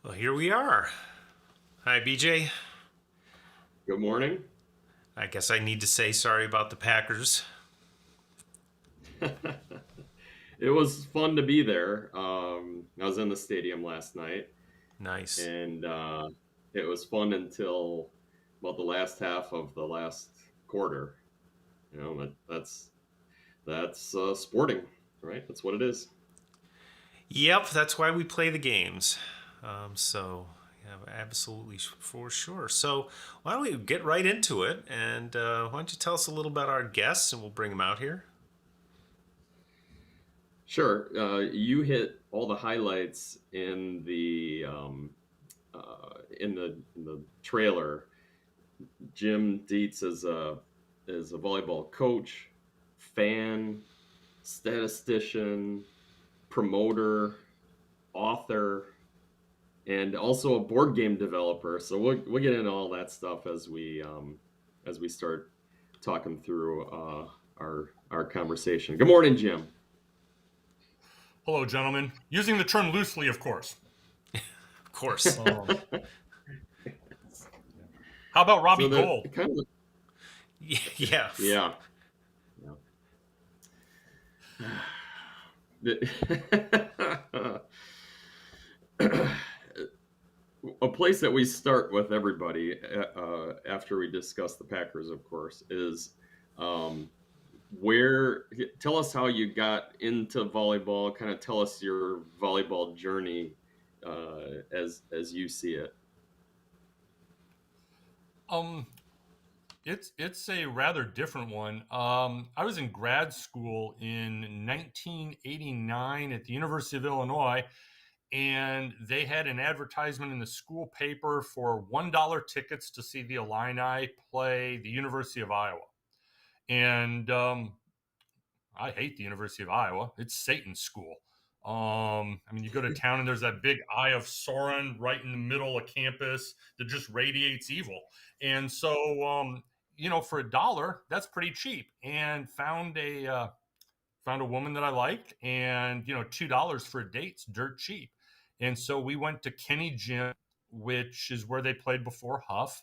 Well, here we are. Hi, BJ. Good morning. I guess I need to say sorry about the Packers. It was fun to be there. I was in the stadium last night, Nice. and it was fun until about the last half of the last quarter. That's sporting, right? That's what it is. Yep, that's why we play the games. Yeah, absolutely for sure. So, why don't we get right into it? And why don't you tell us a little about our guests, and we'll bring them out here. Sure. You hit all the highlights in the trailer. Jim Dietz is a volleyball coach, fan, statistician, promoter, author, and also a board game developer. So we'll get into all that stuff as we start talking through our conversation. Good morning, Jim. Hello, gentlemen. Using the term loosely, of course. Of course. How about Robbie So Gold? kind of Yeah. yeah. A place that we start with everybody after we discuss the Packers, of course, is um, where. Tell us how you got into volleyball. Kind of tell us your volleyball journey as you see it. Um, it's a rather different one. I was in grad school in 1989 at the University of Illinois, and they had an advertisement in the school paper for $1 tickets to see the Illini play the University of Iowa. And I hate the University of Iowa. It's Satan's school. I mean, you go to town and there's that big Eye of Sauron right in the middle of campus that just radiates evil. And so, for $1, that's pretty cheap. And found a woman that I liked, and $2 for a date's dirt cheap. And so we went to Kenny Gym, which is where they played before Huff,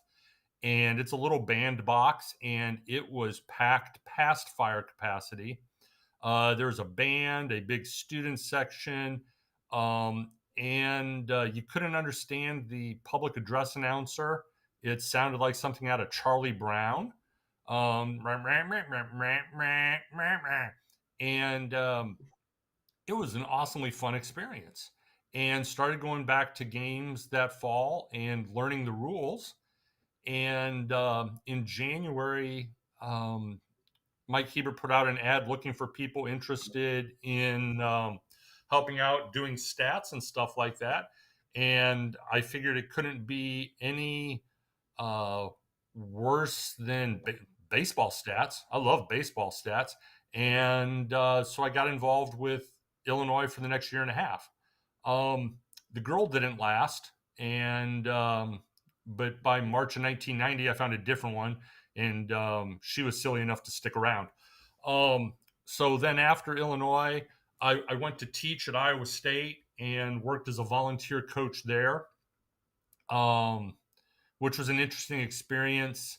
and it's a little bandbox, and it was packed past fire capacity. There's a band, a big student section, and you couldn't understand the public address announcer. It sounded like something out of Charlie Brown. And it was an awesomely fun experience. And started going back to games that fall and learning the rules. And in January, Mike Heber put out an ad looking for people interested in helping out doing stats and stuff like that. And I figured it couldn't be any uh, worse than baseball stats. I love baseball stats. And so I got involved with Illinois for the next year and a half. Um, the girl didn't last. And but by March of 1990, I found a different one, and she was silly enough to stick around. Um, so then after Illinois, I went to teach at Iowa State and worked as a volunteer coach there, um, which was an interesting experience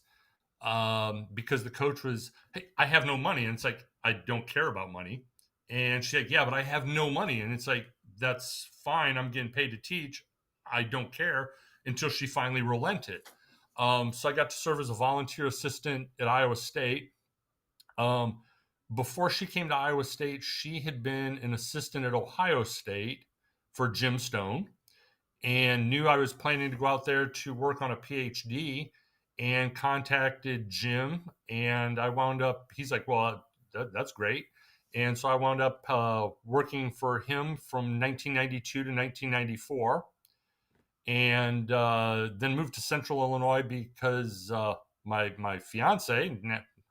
because the coach was, "Hey, I have no money," and it's like, "I don't care about money," and she's like, "Yeah, but I have no money," and it's like, "That's fine. I'm getting paid to teach. I don't care," until she finally relented. So I got to serve as a volunteer assistant at Iowa State. Um, Before she came to Iowa State, she had been an assistant at Ohio State for Jim Stone, and knew I was planning to go out there to work on a PhD, and contacted Jim. And I wound up, he's like, "Well, that's great." And so I wound up working for him from 1992 to 1994, and then moved to Central Illinois because my fiance,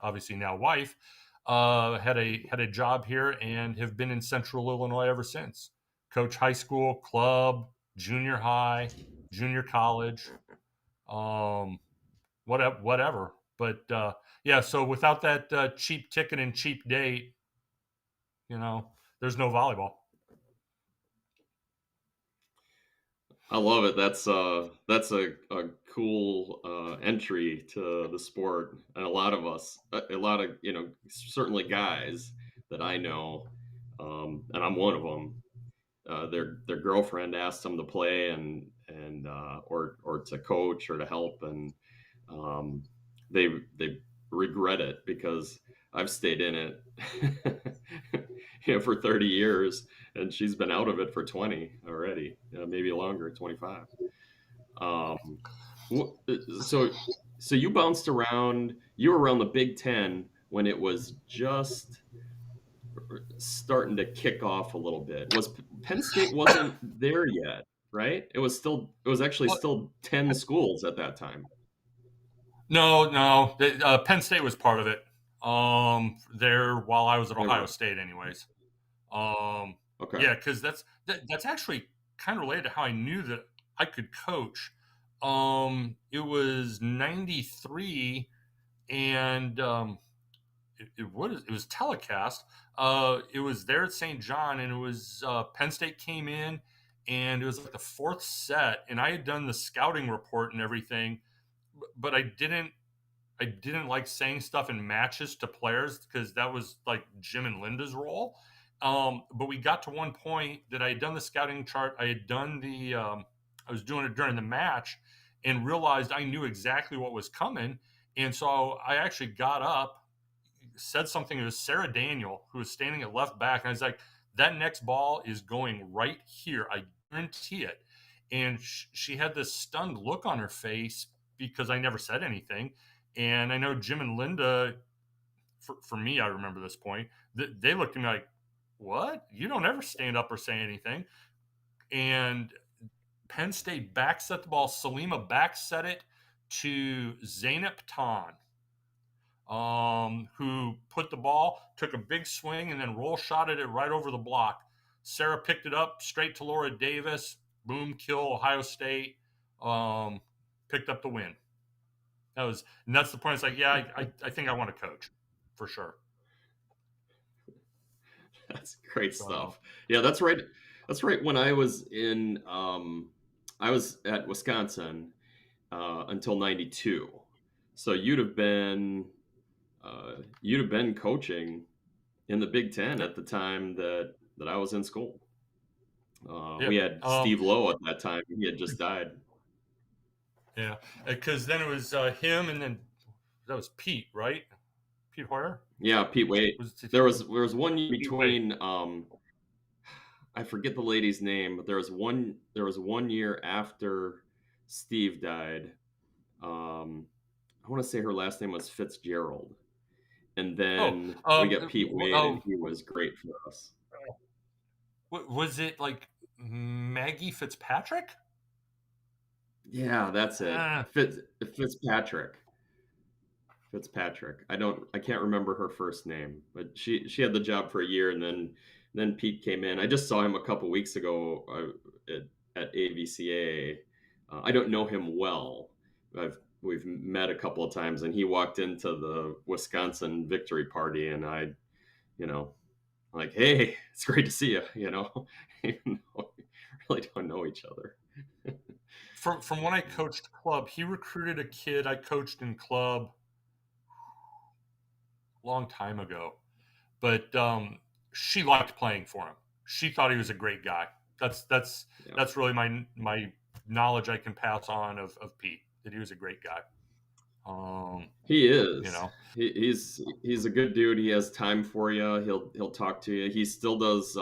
obviously now wife, had a job here, and have been in Central Illinois ever since. Coach high school, club, junior high, junior college, um, whatever. But yeah, so without that cheap ticket and cheap date, there's no volleyball. I love it. That's a cool entry to the sport, and a lot of us, a lot of certainly guys that I know, and I'm one of them. Their girlfriend asked them to play and or to coach or to help, and um, they regret it because I've stayed in it for 30 years, and she's been out of it for 20 already, maybe longer, 25. Um, so you bounced around. You were around the Big Ten when it was just starting to kick off a little bit. Was Penn State wasn't there yet, right? It was actually Well, still 10 schools at that time. no. Penn State was part of it. There while I was at They Ohio were. State, anyways. Um, Okay. yeah, because that's actually kind of related to how I knew that I could coach. It was '93, and it was telecast. It was there at St. John, and it was Penn State came in, and it was like the fourth set, and I had done the scouting report and everything, but I didn't like saying stuff in matches to players because that was like Jim and Linda's role. But we got to one point that I had done the scouting chart. I had done I was doing it during the match and realized I knew exactly what was coming. And so I actually got up, said something. It was Sarah Daniel, who was standing at left back. And I was like, that next ball is going right here. I guarantee it. And she had this stunned look on her face because I never said anything. And I know Jim and Linda, for me, I remember this point, they looked at me like, what? You don't ever stand up or say anything. And Penn State back set the ball. Salima back set it to Zainab Tan, who put the ball, took a big swing, and then roll shotted it right over the block. Sarah picked it up straight to Laura Davis. Boom, kill Ohio State. Picked up the win. And that's the point. It's like, yeah, I think I want to coach for sure. That's great So, stuff. Yeah, that's right. That's right. When I was in, I was at Wisconsin until '92. So you'd have been coaching in the Big Ten yep, at the time that I was in school. We yep. had Steve Lowe at that time. He had just died. Yeah, because then it was him, and then that was Pete, right? Pete Hoyer Yeah, Pete Wade. was it There was one year Pete Wade? between I forget the lady's name, but there was one year after Steve died. I want to say her last name was Fitzgerald, and Oh, then we get Pete Wade, and oh, he was great for us. was it like Maggie Fitzpatrick? Yeah, that's it. Uh, Fitzpatrick. Fitzpatrick. I can't remember her first name, but she had the job for a year, and then Pete came in. I just saw him a couple weeks ago at AVCA. I don't know him well. We've met a couple of times, and he walked into the Wisconsin victory party, and I, you know, like, hey, it's great to see you. Even though we really don't know each other. from when I coached club, he recruited a kid I coached in club a long time ago, but she liked playing for him. She thought he was a great guy. That's Yeah. that's really my knowledge I can pass on of Pete, that he was a great guy. Um, He you is. know, He's a good dude. He has time for you. He'll talk to you. He still does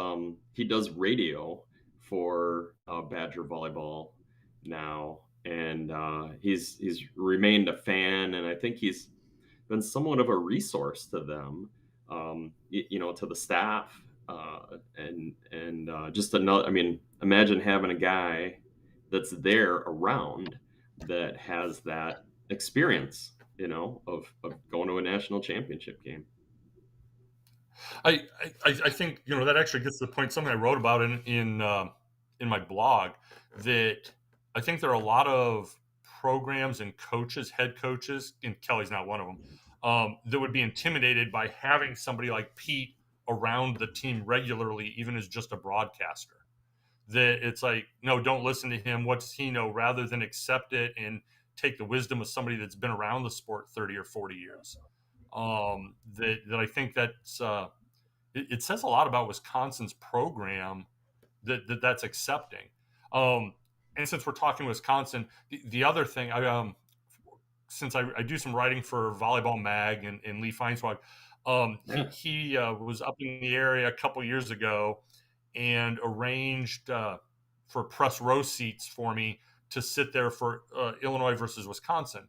he does radio for Badger volleyball now, and he's remained a fan, and I think he's been somewhat of a resource to them, to the staff, and just another. I mean, imagine having a guy that's there around that has that experience, of going to a national championship game. I think that actually gets to the point. Something I wrote about in my blog, that I think there are a lot of programs and coaches, head coaches, and Kelly's not one of them, that would be intimidated by having somebody like Pete around the team regularly, even as just a broadcaster. that it's like, no, don't listen to him. What does he know? Rather than accept it and take the wisdom of somebody that's been around the sport 30 or 40 years. That I think that's it says a lot about Wisconsin's program that's accepting. Um, and since we're talking Wisconsin, the other thing, since I do some writing for Volleyball Mag and Lee Feinswag, Yeah. he was up in the area a couple years ago and arranged for press row seats for me to sit there for Illinois versus Wisconsin.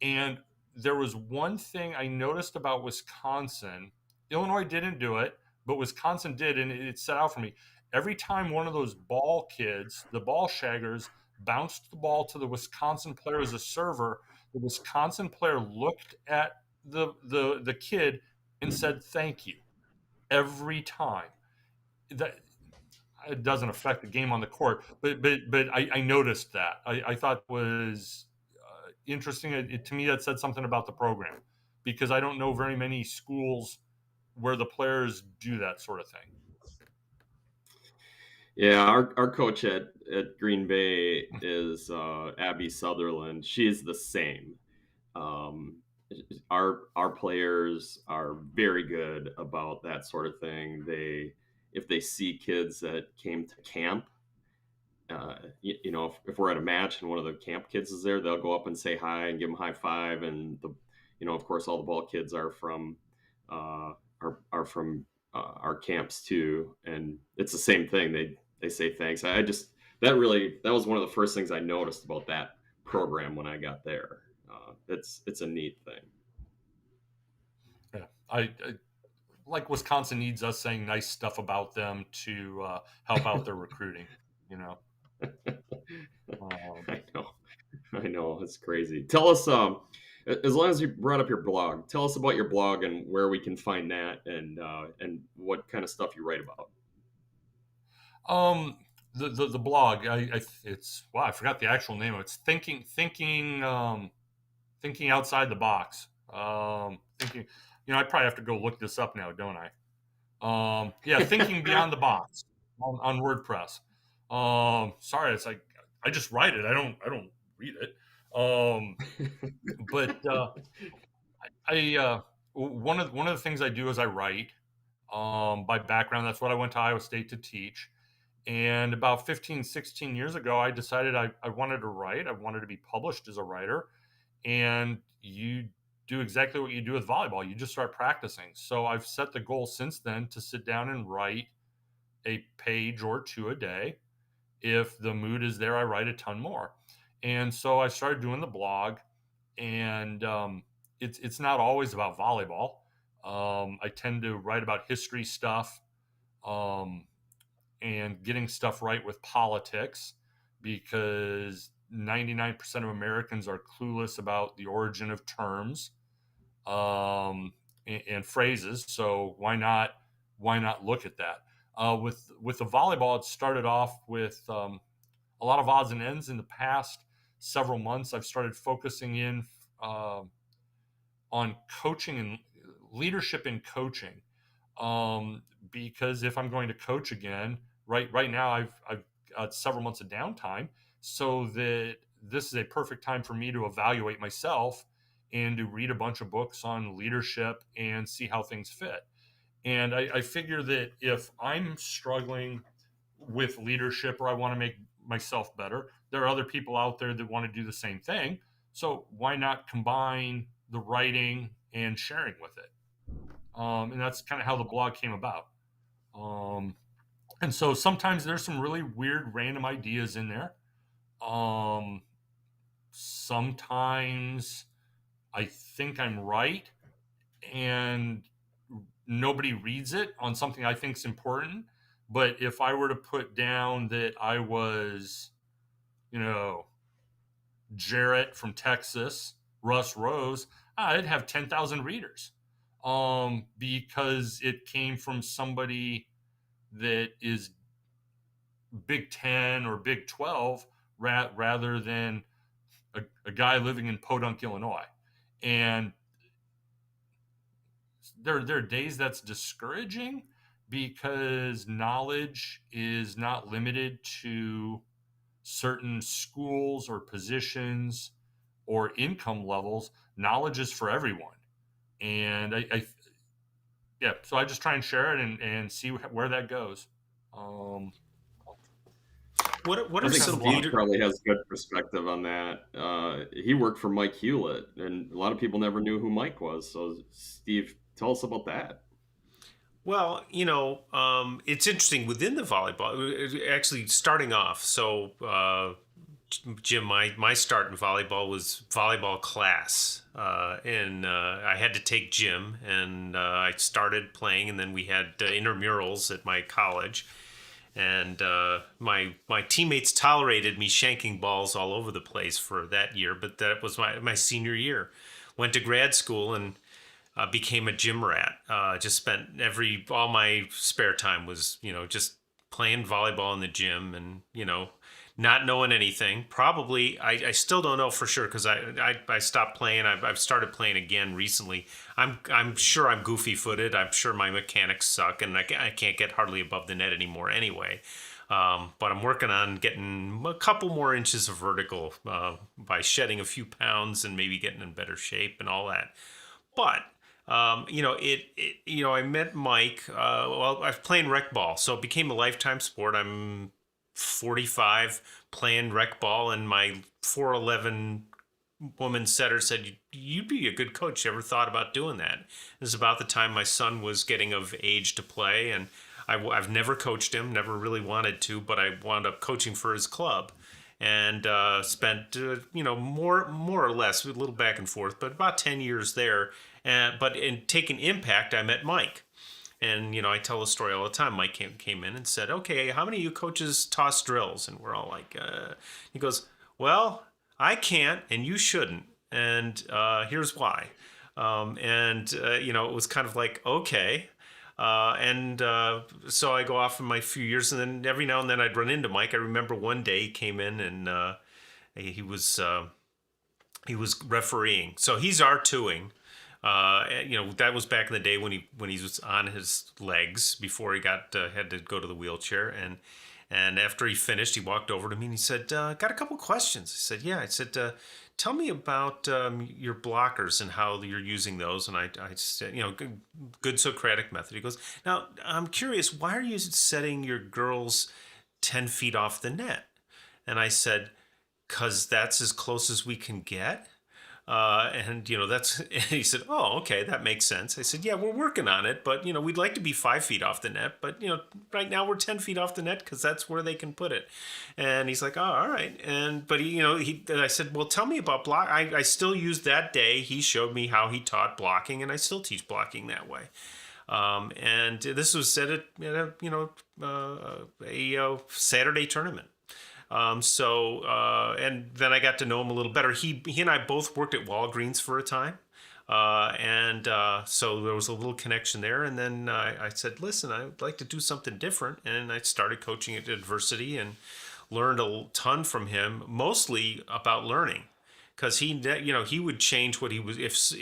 And there was one thing I noticed about Wisconsin. Illinois didn't do it, but Wisconsin did, and it set out for me. Every time one of those ball kids, the ball shaggers, bounced the ball to the Wisconsin player as a server, the Wisconsin player looked at the kid and said thank you every time. That it doesn't affect the game on the court, but I noticed that. I thought was interesting. To me, that said something about the program because I don't know very many schools where the players do that sort of thing. Yeah, our coach at Green Bay is Abby Sutherland. She's the same. Um, our players are very good about that sort of thing. If they see kids that came to camp, if we're at a match and one of the camp kids is there, they'll go up and say hi and give them a high five. And of course, all the ball kids are from uh, our camps too, and it's the same thing. They say thanks. I just that was one of the first things I noticed about that program when I got there. It's a neat thing. Yeah, I like Wisconsin needs us saying nice stuff about them to help out their recruiting. You know. Um, I know, it's crazy. Tell us, as long as you brought up your blog, tell us about your blog and where we can find that, and what kind of stuff you write about. um, the blog, it's wow, I forgot the actual name of it. It's thinking outside the box. Thinking, I probably have to go look this up now, don't I? Yeah, thinking beyond the box on WordPress. Sorry, it's like I just write it. I don't read it. But I one of the things I do is I write. By background, that's what I went to Iowa State to teach. And about 15, 16 years ago, I decided I wanted to write. I wanted to be published as a writer. And you do exactly what you do with volleyball. You just start practicing. So I've set the goal since then to sit down and write a page or two a day. If the mood is there, I write a ton more. And so I started doing the blog, and it's not always about volleyball. I tend to write about history stuff, um, and getting stuff right with politics because 99% of Americans are clueless about the origin of terms, and phrases. So why not look at that? With the volleyball, it started off with a lot of odds and ends. In the past several months, I've started focusing in uh, on coaching and leadership in coaching, because if I'm going to coach again, right now I've got several months of downtime, so that this is a perfect time for me to evaluate myself and to read a bunch of books on leadership and see how things fit. And I figure that if I'm struggling with leadership or I want to make myself better, there are other people out there that want to do the same thing. So why not combine the writing and sharing with it? And that's kind of how the blog came about. Um, and so sometimes there's some really weird, random ideas in there. Um, Sometimes I think I'm right, and nobody reads it on something I think is important. But if I were to put down that I was, you know, Jarrett from Texas, Russ Rose, I'd have 10,000 readers, because it came from somebody that is Big 10 or Big 12 rather than a guy living in Podunk, Illinois. And there are days that's discouraging because knowledge is not limited to certain schools or positions or income levels. Knowledge is for everyone. And yeah, so I just try and share it and see where that goes. Um, What I are that's think kind of some the long. Steve leader? probably has good perspective on that. He worked for Mike Hewlett, and a lot of people never knew who Mike was. So, Steve, tell us about that. Well, it's interesting within the volleyball. Actually, starting off, so Jim, my start in volleyball was volleyball class, and I had to take gym, and I started playing, and then we had intramurals at my college, and my teammates tolerated me shanking balls all over the place for that year, but that was my senior year. Went to grad school and became a gym rat. Just spent all my spare time was just playing volleyball in the gym, and not knowing anything. Probably I still don't know for sure because I stopped playing. I've started playing again recently. I'm sure I'm goofy footed. I'm sure my mechanics suck, and I can't get hardly above the net anymore anyway. But I'm working on getting a couple more inches of vertical by shedding a few pounds and maybe getting in better shape and all that. But I met Mike. Well, I was playing rec ball, so it became a lifetime sport. I'm 45 playing rec ball, and my 4'11" woman setter said, "You'd be a good coach. You ever thought about doing that?" It was about the time my son was getting of age to play, and I've never coached him, never really wanted to, but I wound up coaching for his club, and spent more or less a little back and forth, but about 10 years there. And but in taking impact, I met Mike. And I tell the story all the time. Mike came in and said, "Okay, how many of you coaches toss drills?" And we're all like, he goes, "Well, I can't, and you shouldn't, and here's why." It was kind of like, okay. And So I go off in my few years, and then every now and then I'd run into Mike. I remember one day he came in, and he was he was refereeing. So he's R2ing. That was back in the day when he was on his legs before he got had to go to the wheelchair. And after he finished, he walked over to me and he said, "Got a couple questions." I said, "Yeah." I said, "Tell me about your blockers and how you're using those." And I said, good Socratic method. He goes, "Now I'm curious, why are you setting your girls 10 feet off the net?" And I said, "'Cause that's as close as we can get." That's, and he said, "Oh, okay, that makes sense." I said, "Yeah, we're working on it, but, we'd like to be 5 feet off the net, but, right now we're 10 feet off the net because that's where they can put it." And he's like, "Oh, all right." But I said, "Well, tell me about block." I still use that day. He showed me how he taught blocking, and I still teach blocking that way. And this was said at, a Saturday tournament. And then I got to know him a little better. He and I both worked at Walgreens for a time. So there was a little connection there. And then I said, "Listen, I would like to do something different." And I started coaching at Adversity and learned a ton from him, mostly about learning. Because he would change what he was. If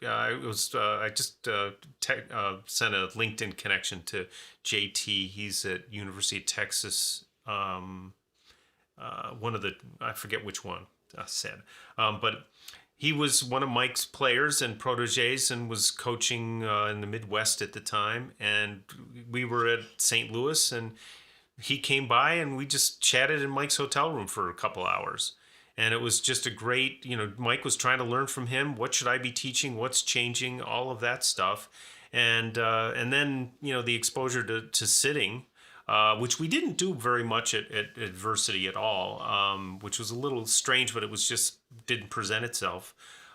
it was, I just sent a LinkedIn connection to JT. He's at University of Texas. One of the, I forget which one, said, but he was one of Mike's players and proteges and was coaching in the Midwest at the time. And we were at St. Louis, and he came by and we just chatted in Mike's hotel room for a couple hours. And it was just a great, Mike was trying to learn from him. What should I be teaching? What's changing? All of that stuff. And then, the exposure to sitting, which we didn't do very much at Adversity at all, which was a little strange, but it was just didn't present itself.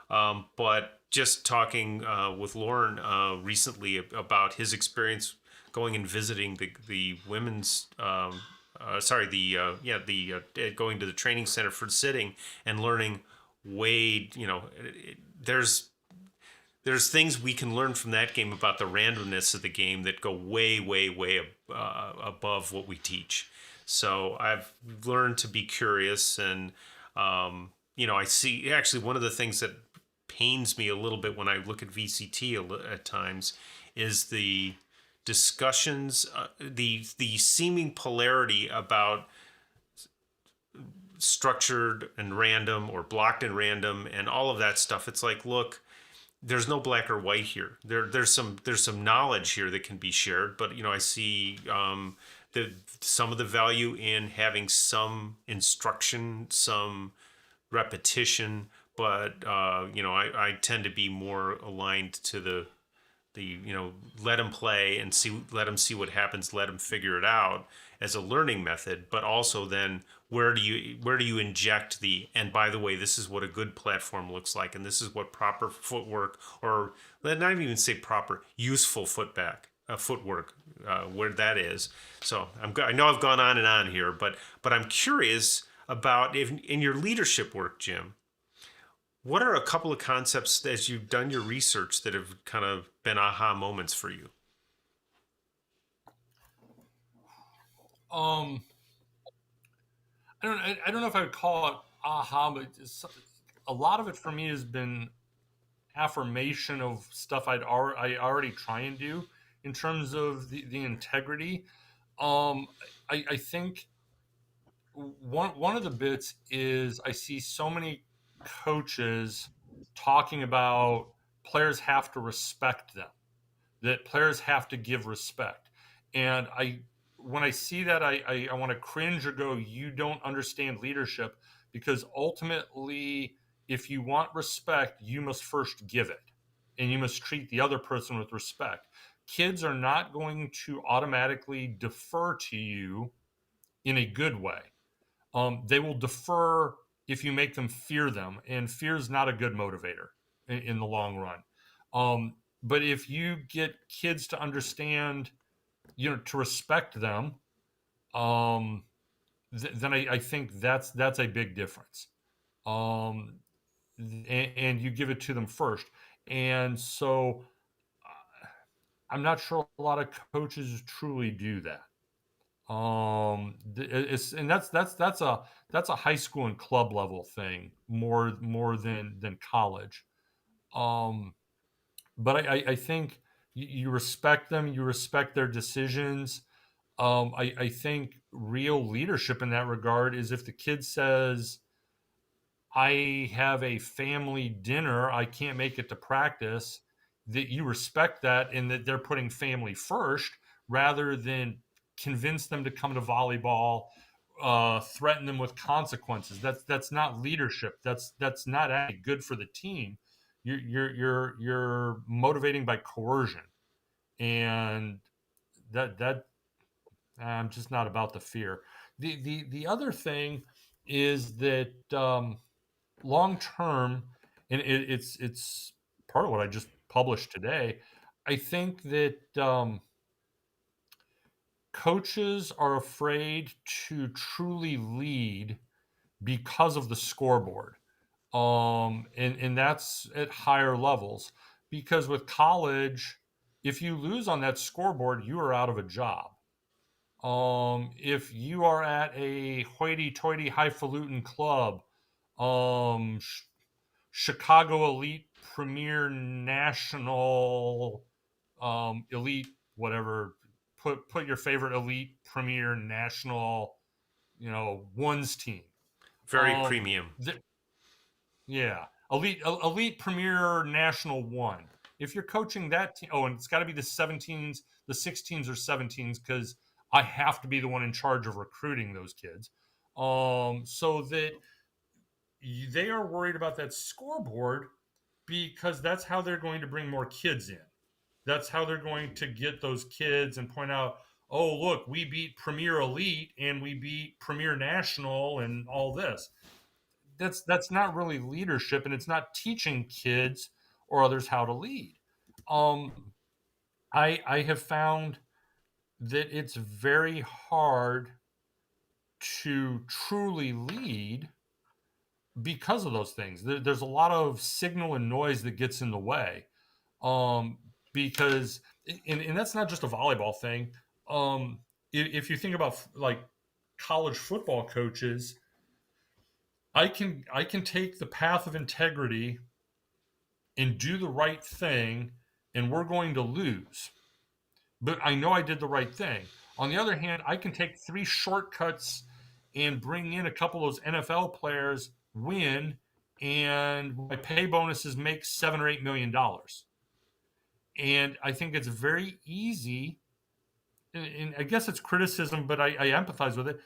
But just talking with Lauren recently about his experience going and visiting the women's, going to the training center for sitting and learning way, there's things we can learn from that game about the randomness of the game that go way, way, way above what we teach. So I've learned to be curious, and I see actually one of the things that pains me a little bit when I look at VCT at times is the discussions, the seeming polarity about structured and random or blocked and random and all of that stuff. It's like, look, there's no black or white here. There's some knowledge here that can be shared, but I see the some of the value in having some instruction, some repetition, but I tend to be more aligned to the let them play and let them see what happens, let them figure it out as a learning method, but also then where do you inject and by the way, this is what a good platform looks like, and this is what proper footwork, or let not even say proper, useful footwork, where that is. So I know I've gone on and on here, but I'm curious about, if in your leadership work, Jim, what are a couple of concepts as you've done your research that have kind of been aha moments for you? Um, I don't know if I would call it aha, but a lot of it for me has been affirmation of stuff I already try and do in terms of the integrity. Um, I think one of the bits is I see so many coaches talking about players have to respect them, that players have to give respect. And when I see that, I want to cringe or go, you don't understand leadership, because ultimately, if you want respect, you must first give it, and you must treat the other person with respect. Kids are not going to automatically defer to you in a good way. They will defer if you make them fear them, and fear is not a good motivator in the long run. But if you get kids to understand, to respect them, um, then I think that's a big difference. Um, and you give it to them first. And so I'm not sure a lot of coaches truly do that. It's and that's a high school and club level thing more than college. Um, but I think you respect them, you respect their decisions. I think real leadership in that regard is if the kid says, I have a family dinner, I can't make it to practice, that you respect that and that they're putting family first rather than convince them to come to volleyball, threaten them with consequences. That's not leadership. That's not actually good for the team. You're motivating by coercion, and that I'm just not about the fear. The other thing is that long term, and it's part of what I just published today. I think that coaches are afraid to truly lead because of the scoreboard, and that's at higher levels. Because with college, if you lose on that scoreboard, you are out of a job. If you are at a hoity-toity highfalutin club, um, Chicago Elite Premier National, Elite whatever. Put your favorite Elite Premier National, ones team. Very Um, premium. th- yeah, Elite Premier National One. If you're coaching that team, and it's got to be the 17s, the 16s or 17s, because I have to be the one in charge of recruiting those kids. So that they are worried about that scoreboard because that's how they're going to bring more kids in. That's how they're going to get those kids and point out, oh, look, we beat Premier Elite and we beat Premier National and all this. That's not really leadership, and it's not teaching kids or others how to lead. Um, I have found that it's very hard to truly lead because of those things. There's a lot of signal and noise that gets in the way. Um, because and that's not just a volleyball thing. If you think about like college football coaches, I can take the path of integrity and do the right thing, and we're going to lose. but I know I did the right thing. On the other hand, I can take 3 shortcuts and bring in a couple of those NFL players, win, and my pay bonuses make $7 or $8 million. And I think it's very easy, and I guess it's criticism, but I empathize with it.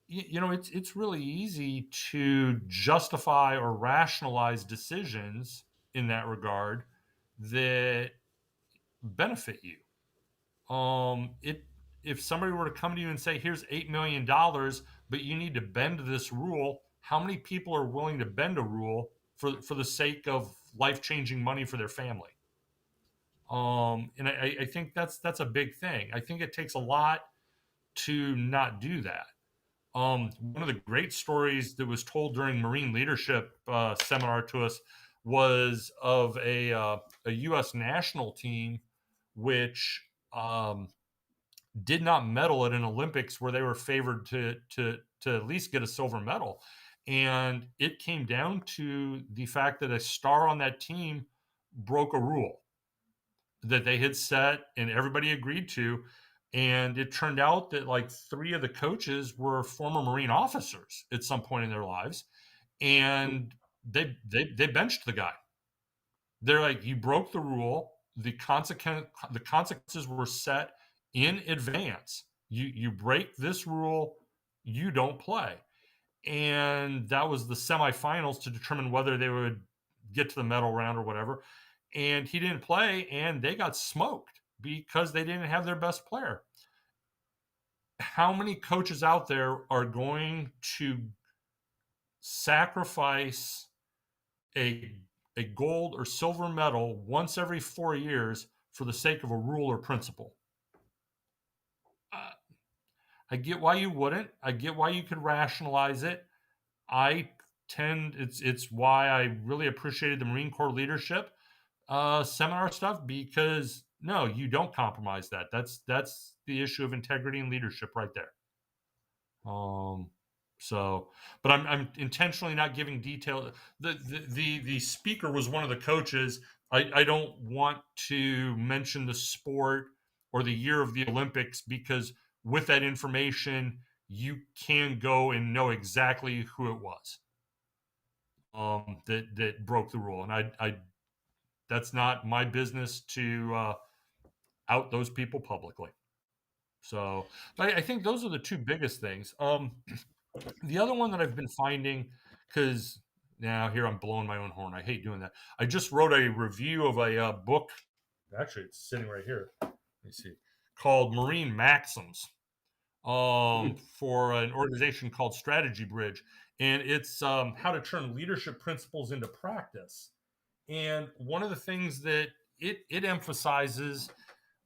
It's really easy to justify or rationalize decisions in that regard that benefit you. It If somebody were to come to you and say, "Here's $8 million, but you need to bend this rule," how many people are willing to bend a rule for the sake of life changing money for their family? And I think that's a big thing. I think it takes a lot to not do that. One of the great stories that was told during Marine Leadership seminar to us was of a U.S. national team which did not medal at an Olympics where they were favored to at least get a silver medal. And it came down to the fact that a star on that team broke a rule that they had set and everybody agreed to. And it turned out that like 3 of the coaches were former Marine officers at some point in their lives, and they benched the guy. They're like, "You broke the rule. The consequences were set in advance. You break this rule, you don't play." And that was the semifinals to determine whether they would get to the medal round or whatever. And he didn't play, and they got smoked because they didn't have their best player. How many coaches out there are going to sacrifice a gold or silver medal once every 4 years for the sake of a rule or principle? I get why you wouldn't. I get why you could rationalize it. It's why I really appreciated the Marine Corps leadership seminar stuff, because no, you don't compromise that. That's the issue of integrity and leadership right there. So, but I'm intentionally not giving detail. The speaker was one of the coaches. I don't want to mention the sport or the year of the Olympics, because with that information, you can go and know exactly who it was that broke the rule. And I that's not my business to out those people publicly. So, but I think those are the 2 biggest things. The other one that I've been finding, because now here I'm blowing my own horn. I hate doing that. I just wrote a review of a book. Actually, it's sitting right here. Let me see. Called Marine Maxims for an organization called Strategy Bridge. And it's how to turn leadership principles into practice. And one of the things that it emphasizes,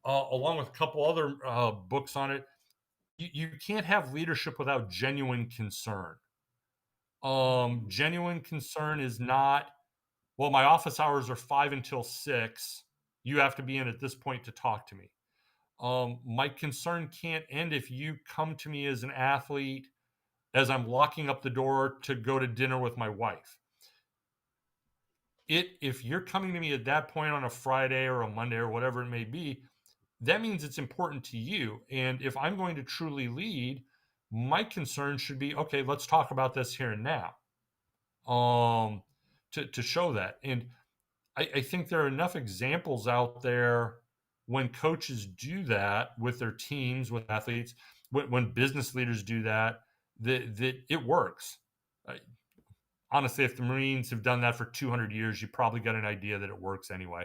along with a couple other books on it, you can't have leadership without genuine concern. Genuine concern is not, well, my office hours are 5 until 6. You have to be in at this point to talk to me. My concern can't end if you come to me as an athlete as I'm locking up the door to go to dinner with my wife. If you're coming to me at that point on a Friday or a Monday or whatever it may be, that means it's important to you. And if I'm going to truly lead, my concern should be, okay, let's talk about this here and now, to show that. And I think there are enough examples out there when coaches do that with their teams, with athletes, when business leaders do that it works. Honestly, if the Marines have done that for 200 years, you probably got an idea that it works anyway.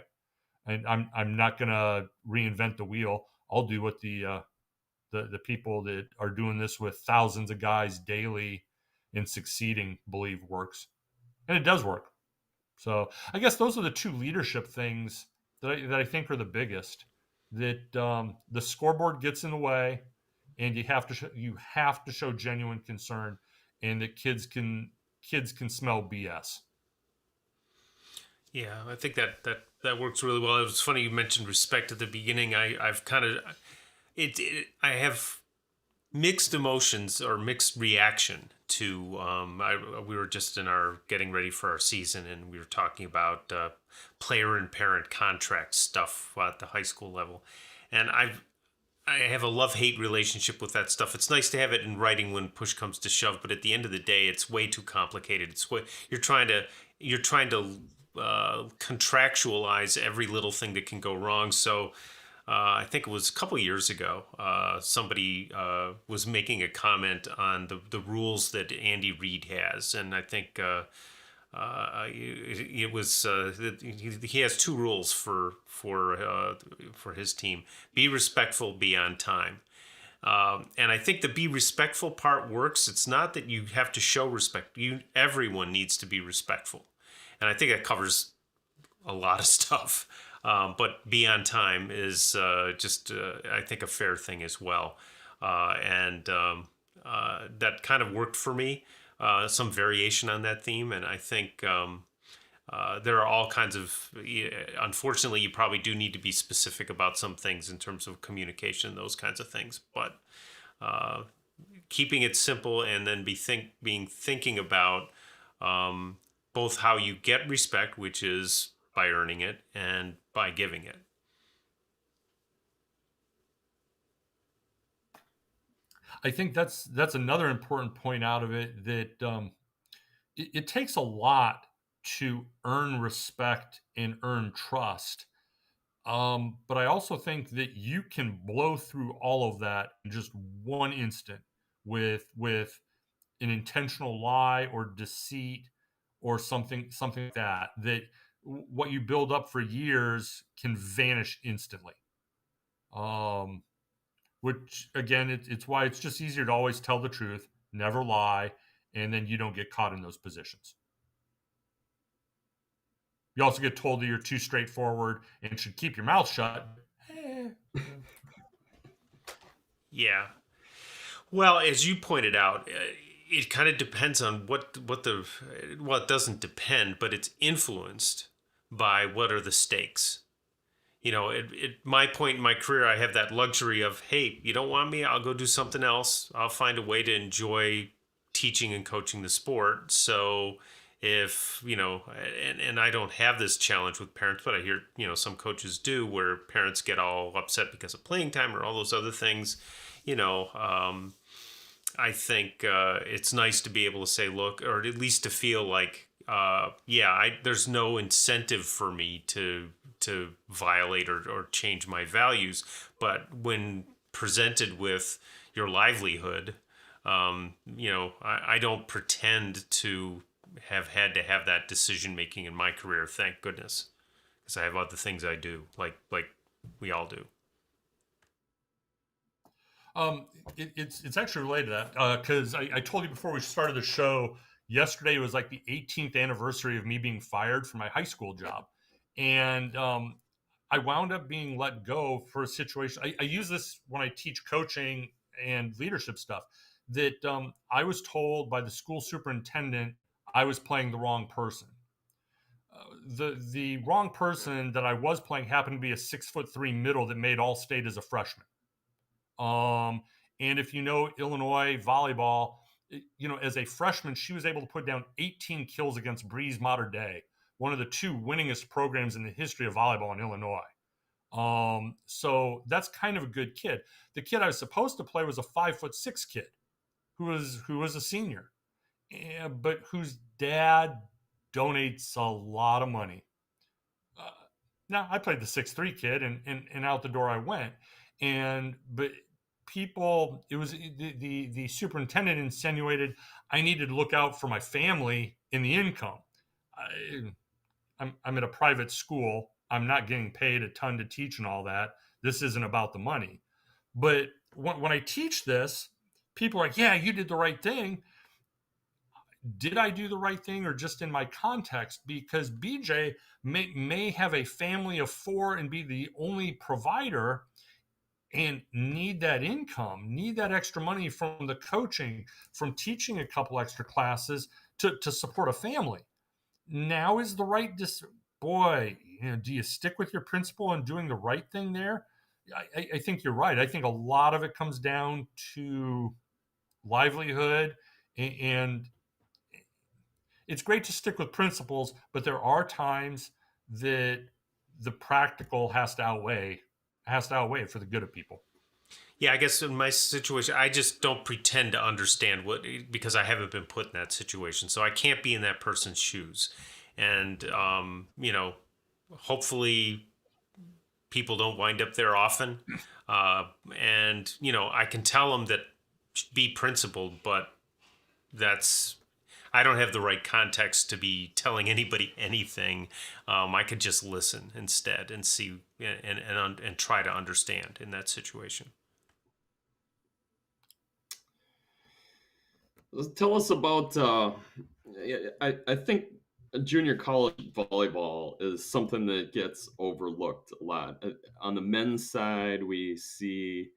And I'm not going to reinvent the wheel. I'll do what the people that are doing this with thousands of guys daily and succeeding believe works, and it does work. So I guess those are the 2 leadership things that I think are the biggest. That the scoreboard gets in the way, and you have to show genuine concern, and that kids can smell BS. Yeah, I think that works really well. It was funny you mentioned respect at the beginning. I've kind of I have mixed emotions or mixed reaction to. We were just in our getting ready for our season, and we were talking about player and parent contract stuff at the high school level, And I have a love-hate relationship with that stuff. It's nice to have it in writing when push comes to shove, but at the end of the day, it's way too complicated. It's way you're trying to contractualize every little thing that can go wrong. So I think it was a couple years ago, somebody was making a comment on the rules that Andy Reid has, and I think it was he has two rules for his team: be respectful, be on time. And I think the be respectful part works. It's not that you have to show respect. Everyone needs to be respectful, and I think that covers a lot of stuff. But be on time is just, I think, a fair thing as well. And that kind of worked for me, some variation on that theme. And I think there are all kinds of, unfortunately, you probably do need to be specific about some things in terms of communication, those kinds of things. But keeping it simple and then being thinking about both how you get respect, which is by earning it, and by giving it. I think that's another important point out of it, that it takes a lot to earn respect and earn trust. But I also think that you can blow through all of that in just one instant with an intentional lie or deceit or something like that, what you build up for years can vanish instantly. Um, which again, it's why it's just easier to always tell the truth, never lie, and then you don't get caught in those positions. You also get told that you're too straightforward and should keep your mouth shut. Yeah. Well, as you pointed out, it kind of depends on it doesn't depend, but it's influenced by what are the stakes. At my point in my career, I have that luxury of, hey, you don't want me? I'll go do something else. I'll find a way to enjoy teaching and coaching the sport. So if, and I don't have this challenge with parents, but I hear, some coaches do, where parents get all upset because of playing time or all those other things. I think it's nice to be able to say, look, or at least to feel like, there's no incentive for me to violate or change my values. But when presented with your livelihood, I don't pretend to have had to have that decision making in my career. Thank goodness, because I have other things I do, like we all do. It's actually related to that, because I told you before we started the show. Yesterday was like the 18th anniversary of me being fired from my high school job, and I wound up being let go for a situation. I use this when I teach coaching and leadership stuff. That I was told by the school superintendent I was playing the wrong person. The wrong person that I was playing happened to be a 6'3" middle that made all state as a freshman. And if you know Illinois volleyball, as a freshman, she was able to put down 18 kills against Breeze Mater Dei, one of the two winningest programs in the history of volleyball in Illinois. So that's kind of a good kid. The kid I was supposed to play was a 5'6" kid who was a senior, but whose dad donates a lot of money. Now I played the 6'3" kid, and out the door I went. But people, it was the superintendent insinuated I needed to look out for my family and the income. I'm at a private school. I'm not getting paid a ton to teach and all that. This isn't about the money. But when I teach this, people are like, yeah, you did the right thing. Did I do the right thing, or just in my context? Because BJ may have a family of 4 and be the only provider and need that income, need that extra money from the coaching, from teaching a couple extra classes to support a family. Now is the right boy, do you stick with your principle and doing the right thing there? I think you're right. I think a lot of it comes down to livelihood, and it's great to stick with principles, but there are times that the practical has to outweigh has to outweigh it for the good of people. Yeah, I guess in my situation, I just don't pretend to understand because I haven't been put in that situation. So I can't be in that person's shoes. And, hopefully people don't wind up there often. And, I can tell them that be principled, but that's, I don't have the right context to be telling anybody anything. I could just listen instead and see and try to understand in that situation. Tell us about. I think junior college volleyball is something that gets overlooked a lot. On the men's side, we see,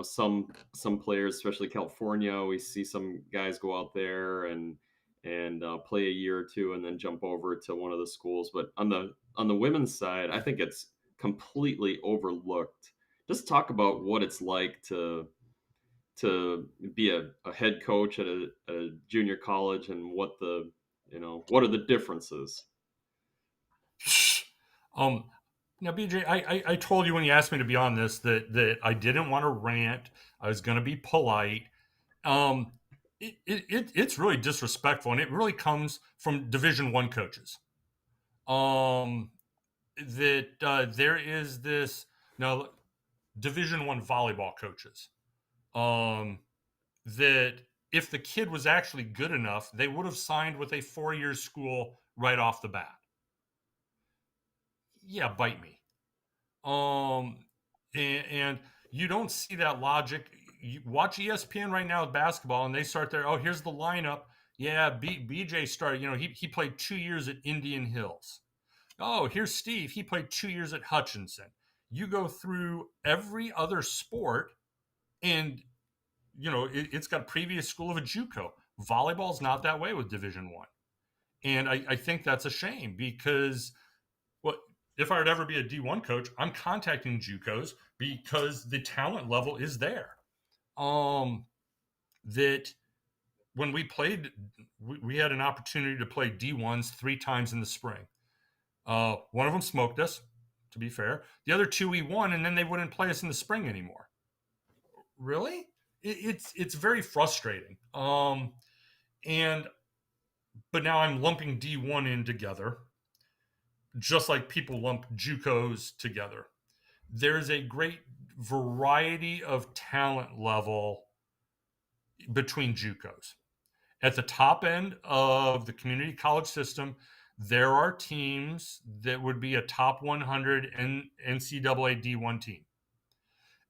some players, especially California. We see some guys go out there and play a year or two, and then jump over to one of the schools. But on the women's side, I think it's completely overlooked. Just talk about what it's like to be a head coach at a junior college, and what are the differences. Um, Now, BJ, I told you when you asked me to be on this that I didn't want to rant. I was going to be polite. Um, it's really disrespectful, and it really comes from Division One coaches. That there is this now Division One volleyball coaches. That if the kid was actually good enough, they would have signed with a 4-year school right off the bat. Yeah, bite me. And you don't see that logic. You watch ESPN right now with basketball, and they start there. Oh, here's the lineup. Yeah, BJ started. He played 2 years at Indian Hills. Oh, here's Steve. He played 2 years at Hutchinson. You go through every other sport, and it's got a previous school of a JUCO. Volleyball's not that way with Division One, and I think that's a shame because if I were to ever be a D1 coach, I'm contacting JUCOs because the talent level is there. That when we played, we had an opportunity to play D1s 3 times in the spring. One of them smoked us, to be fair. The other 2 we won, and then they wouldn't play us in the spring anymore. Really? It's very frustrating. But now I'm lumping D1 in together, just like people lump JUCOs together. There's a great variety of talent level between JUCOs. At the top end of the community college system, there are teams that would be a top 100 NCAA D1 team.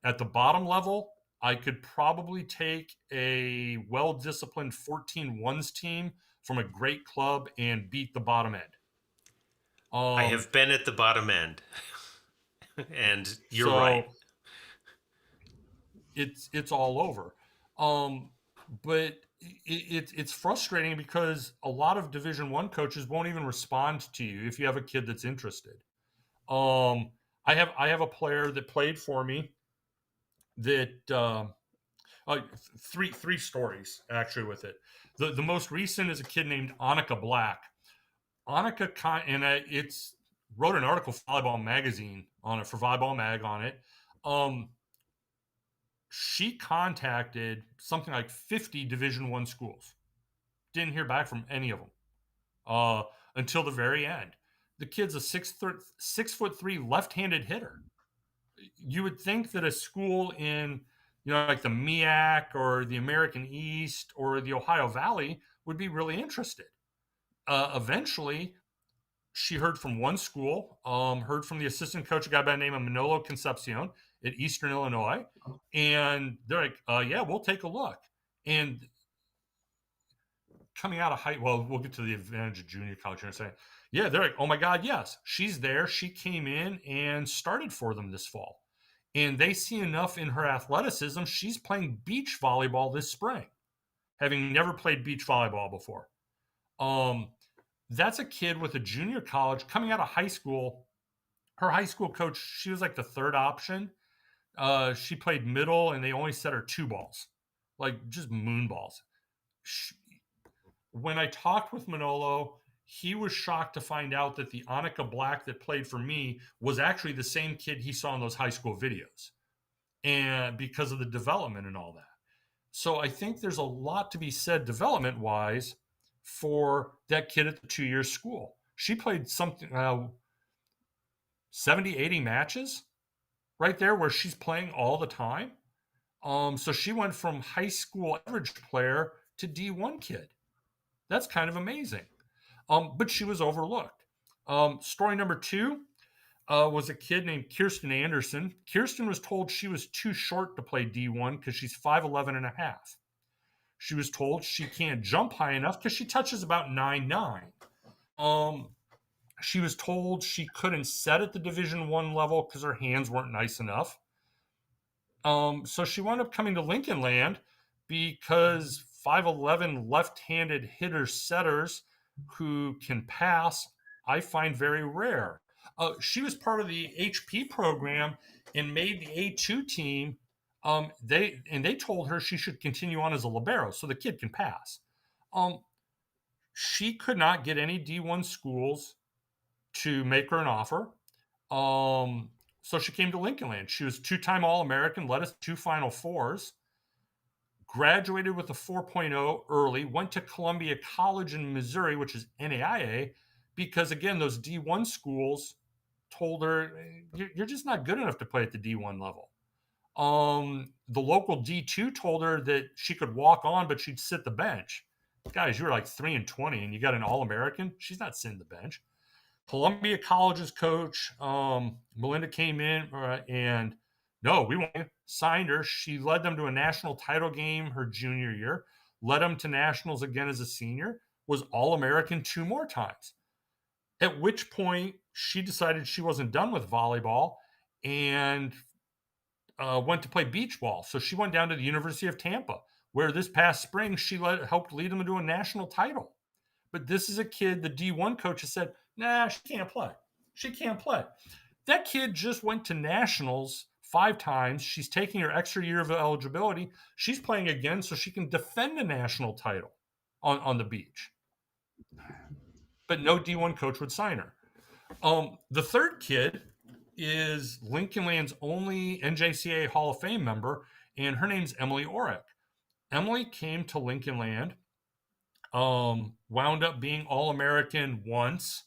At the bottom level, I could probably take a well-disciplined 14-1s team from a great club and beat the bottom end. I have been at the bottom end, and you're so right. It's all over. But it's frustrating because a lot of Division One coaches won't even respond to you if you have a kid that's interested. I have a player that played for me that three stories actually with it. The most recent is a kid named Annika Black. Annika it's wrote an article for Volleyball Magazine on it, for Volleyball Mag on it. She contacted something like 50 Division One schools. Didn't hear back from any of them until the very end. The kid's a 6'3" left-handed hitter. You would think that a school in, like the MEAC or the American East or the Ohio Valley would be really interested. Eventually, she heard from one school, heard from the assistant coach, a guy by the name of Manolo Concepcion at Eastern Illinois. And they're like, yeah, we'll take a look. And coming out of we'll get to the advantage of junior college in a second. Yeah, they're like, oh my God, yes, she's there. She came in and started for them this fall. And they see enough in her athleticism. She's playing beach volleyball this spring, having never played beach volleyball before. That's a kid with a junior college coming out of high school. Her high school coach, she was like the third option. She played middle, and they only set her 2 balls, like just moon balls. When I talked with Manolo, he was shocked to find out that the Annika Black that played for me was actually the same kid he saw in those high school videos, and because of the development and all that. So I think there's a lot to be said development wise for that kid at the 2 year school. She played something 70, 80 matches right there where she's playing all the time. So she went from high school average player to D1 kid. That's kind of amazing. But she was overlooked. Story number 2 was a kid named Kirsten Anderson. Kirsten was told she was too short to play D1 because she's 5'11 and a half. She was told she can't jump high enough because she touches about 9'9". She was told she couldn't set at the Division I level because her hands weren't nice enough. So she wound up coming to Lincoln Land because 5'11 left-handed hitter setters who can pass, I find very rare. She was part of the HP program and made the A2 team. They told her she should continue on as a libero so the kid can pass. She could not get any D1 schools to make her an offer. So she came to Lincoln Land. She was 2-time All-American, led us 2 Final Fours, graduated with a 4.0 early, went to Columbia College in Missouri, which is NAIA, because again, those D1 schools told her, you're just not good enough to play at the D1 level. The local D2 told her that she could walk on, but she'd sit the bench. Guys, you were like 3-20 and you got an All-American. She's not sitting the bench. Columbia College's coach, Melinda came in and no, we signed her. She led them to a national title game her junior year, led them to nationals again as a senior, was All-American 2 more times. At which point she decided she wasn't done with volleyball and went to play beach ball. So she went down to the University of Tampa, where this past spring she helped lead them to a national title. But this is a kid, the D1 coach has said, nah, she can't play. She can't play. That kid just went to nationals 5 times. She's taking her extra year of eligibility. She's playing again so she can defend a national title on the beach. But no D1 coach would sign her. The third kid is Lincoln Land's only NJCAA Hall of Fame member, and her name's Emily Orrick. Emily came to Lincoln Land, wound up being All-American once.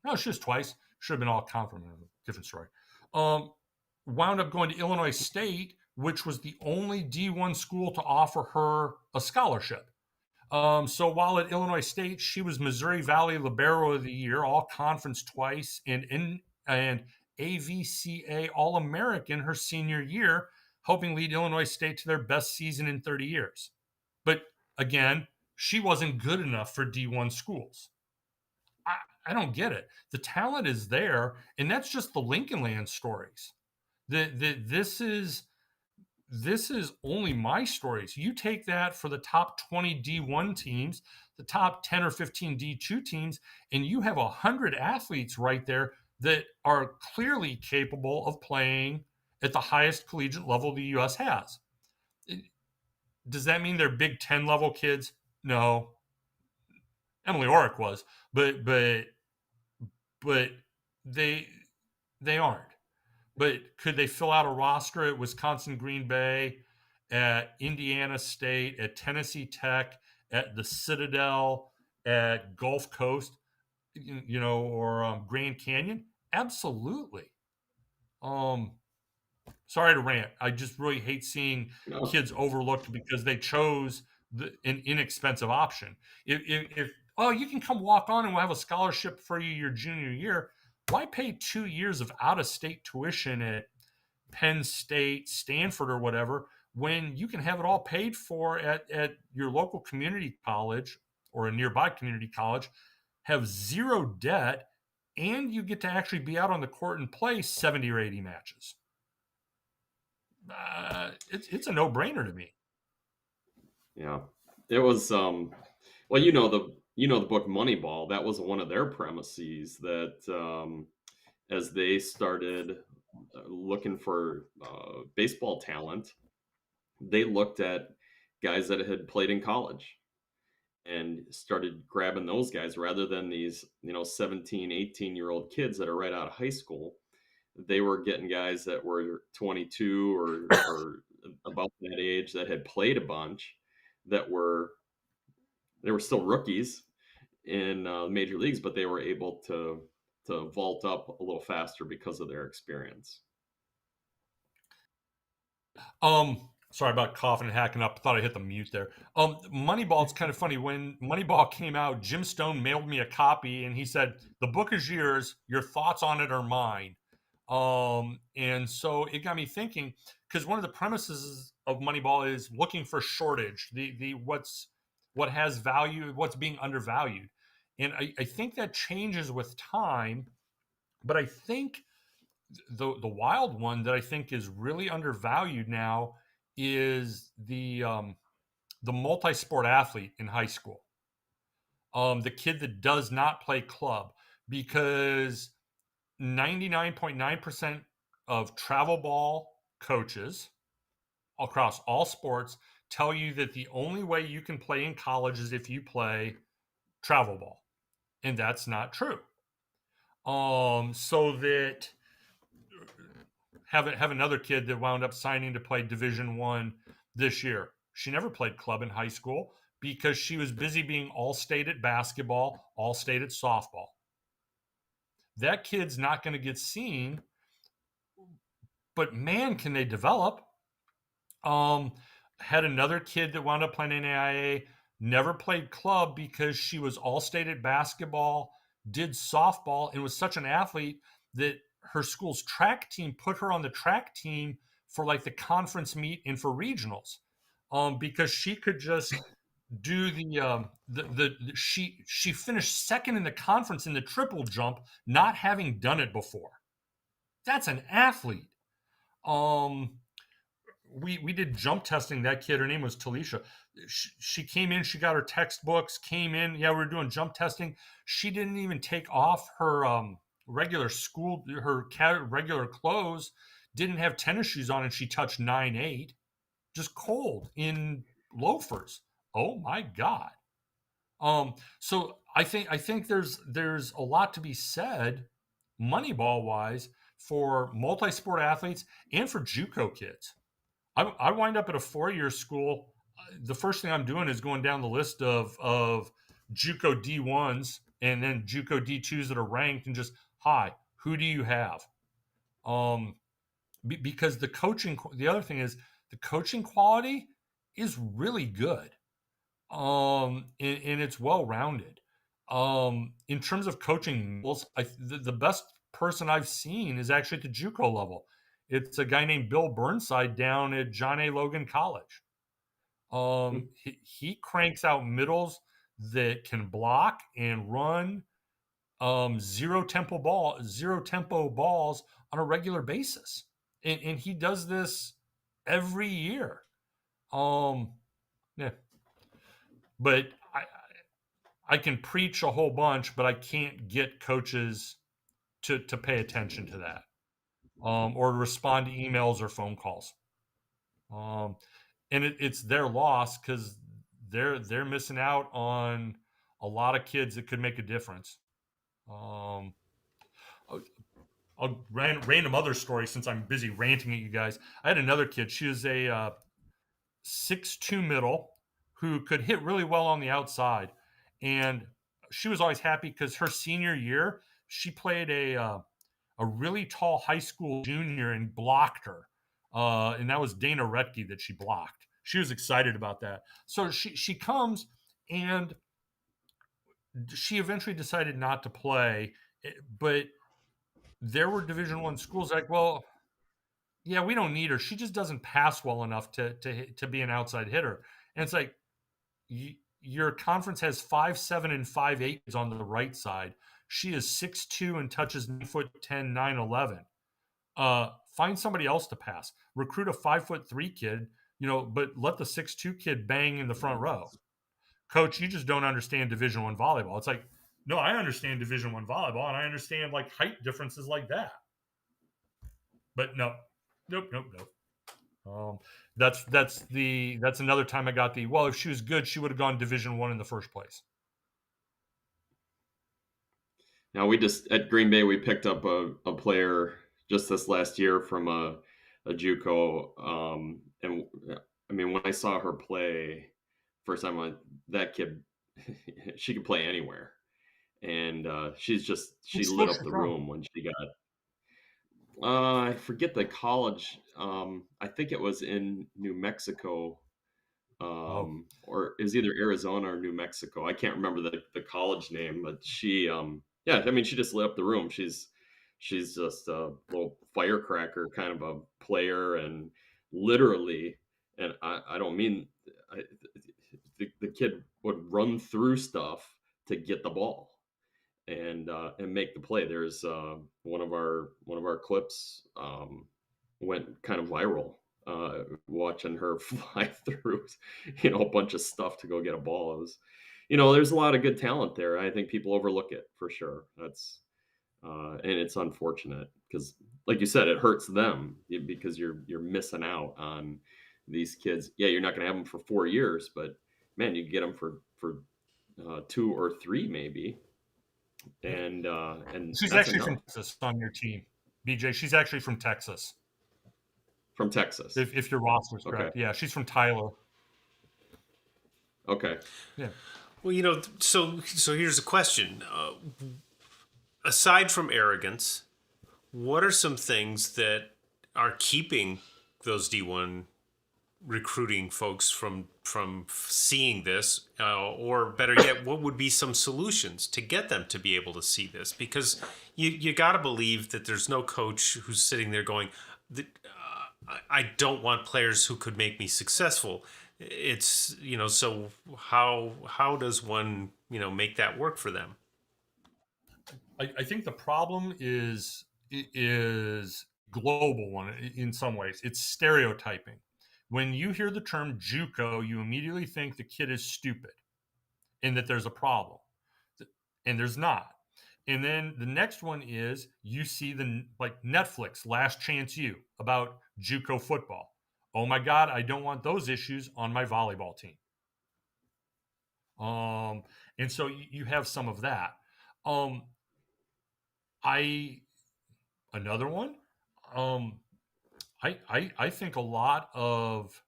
No, she was twice. Should have been All-Conference. Different story. Wound up going to Illinois State, which was the only D1 school to offer her a scholarship. So while at Illinois State, she was Missouri Valley Libero of the Year, All-Conference twice, and AVCA All-American her senior year, helping lead Illinois State to their best season in 30 years. But again, she wasn't good enough for D1 schools. I don't get it. The talent is there, and that's just the Lincoln Land stories. This is only my stories. You take that for the top 20 D1 teams, the top 10 or 15 D2 teams, and you have 100 athletes right there that are clearly capable of playing at the highest collegiate level the U.S. has. Does that mean they're Big Ten level kids? No. Emily Orrick was, but they aren't. But could they fill out a roster at Wisconsin Green Bay, at Indiana State, at Tennessee Tech, at the Citadel, at Gulf Coast, or Grand Canyon? Absolutely. Sorry to rant. I just really hate seeing kids overlooked because they chose an inexpensive option. If you can come walk on and we'll have a scholarship for you your junior year, why pay 2 years of out-of-state tuition at Penn State, Stanford, or whatever, when you can have it all paid for at your local community college or a nearby community college, have zero debt, and you get to actually be out on the court and play 70 or 80 matches? It's a no-brainer to me. Yeah, it was. Well, the book Moneyball. That was one of their premises that as they started looking for baseball talent, they looked at guys that had played in college, and started grabbing those guys rather than these, 17, 18-year-old kids that are right out of high school. They were getting guys that were 22 or about that age that had played a bunch, that were they were still rookies in major leagues, but they were able to vault up a little faster because of their experience. Sorry about coughing and hacking up. Thought I hit the mute there. Moneyball, it's kind of funny. When Moneyball came out, Jim Stone mailed me a copy and he said, "The book is yours. Your thoughts on it are mine." And so it got me thinking, because one of the premises of Moneyball is looking for shortage, the what has value, what's being undervalued. And I think that changes with time, but I think the wild one that I think is really undervalued now is the multi-sport athlete in high school, the kid that does not play club, because 99.9% of travel ball coaches across all sports tell you that the only way you can play in college is if you play travel ball, and that's not true. So that have another kid that wound up signing to play Division One this year. She never played club in high school because she was busy being all state at basketball, all state at softball. That kid's not going to get seen, but man, can they develop. Had another kid that wound up playing NAIA, never played club because she was all state at basketball, did softball, and was such an athlete that her school's track team put her on the track team for like the conference meet and for regionals, because she could just do she finished second in the conference in the triple jump, not having done it before. That's an athlete. We did jump testing that kid. Her name was Talisha. She came in, she got her textbooks, came in. Yeah, we were doing jump testing. She didn't even take off her regular school, her regular clothes, didn't have tennis shoes on, and she touched 9.8, just cold in loafers. Oh my God. So I think there's a lot to be said, Moneyball wise, for multi-sport athletes and for JUCO kids. I wind up at a 4-year school. The first thing I'm doing is going down the list of JUCO D1s and then JUCO D2s that are ranked, and just, hi, who do you have? Because the coaching, the other thing is the coaching quality is really good, and it's well rounded. In terms of coaching, the best person I've seen is actually at the JUCO level. It's a guy named Bill Burnside down at John A. Logan College. He cranks out middles that can block and run zero tempo balls on a regular basis, and he does this every year. Yeah, but I can preach a whole bunch, but I can't get coaches to pay attention to that, or respond to emails or phone calls. And it's their loss, because they're missing out on a lot of kids that could make a difference. A random other story, since I'm busy ranting at you guys. I had another kid. She was a 6'2" middle who could hit really well on the outside, and she was always happy because her senior year she played a really tall high school junior and blocked her, and that was Dana Retke that she blocked. She was excited about that. So she comes, and she eventually decided not to play, but there were Division I schools like, well, yeah, we don't need her. She just doesn't pass well enough to be an outside hitter. And it's like, your conference has 5'7" and 5'8" on the right side. She is 6'2" and touches 9'10", 9'11". Find somebody else to pass. Recruit a 5'3" kid, but let the 6'2" kid bang in the front row. Coach, you just don't understand Division I volleyball. It's like, no, I understand Division I volleyball, and I understand like height differences like that. But no, nope. Um, that's another time I got the, well, if she was good, she would have gone Division I in the first place. Now we just at Green Bay we picked up a player just this last year from a JUCO, and I mean when I saw her play first time, I that kid she could play anywhere, and she What lit school's up she the from? room when she got. I forget the college. I think it was in New Mexico, Oh, or it was either Arizona or New Mexico. I can't remember the college name, but she, yeah, I mean, she just lit up the room. She's just a little firecracker kind of a player, and literally, and I don't mean, I, the kid would run through stuff to get the ball and make the play. There's one of our clips went kind of viral, watching her fly through, a bunch of stuff to go get a ball. It was, there's a lot of good talent there. I think people overlook it for sure. And it's unfortunate because, like you said, it hurts them because you're missing out on these kids. Yeah, you're not going to have them for 4 years, but man, you get them for 2 or 3 maybe, and she's that's actually from enough. Texas on your team, BJ. She's actually from Texas. From Texas. If your roster is Okay. correct, yeah, she's from Tyler. Okay. Yeah. Well, so here's a question. Aside from arrogance, what are some things that are keeping those D1 recruiting folks from seeing this, or better yet, what would be some solutions to get them to be able to see this? Because you got to believe that there's no coach who's sitting there going, I don't want players who could make me successful. It's so how does one make that work for them? I think the problem is global one in some ways. It's stereotyping. When you hear the term JUCO, you immediately think the kid is stupid and that there's a problem, and there's not. And then the next one is you see the like Netflix Last Chance U about JUCO football. Oh my God, I don't want those issues on my volleyball team. Um, and so you have some of that. Um, I Another one. Um, I think a lot of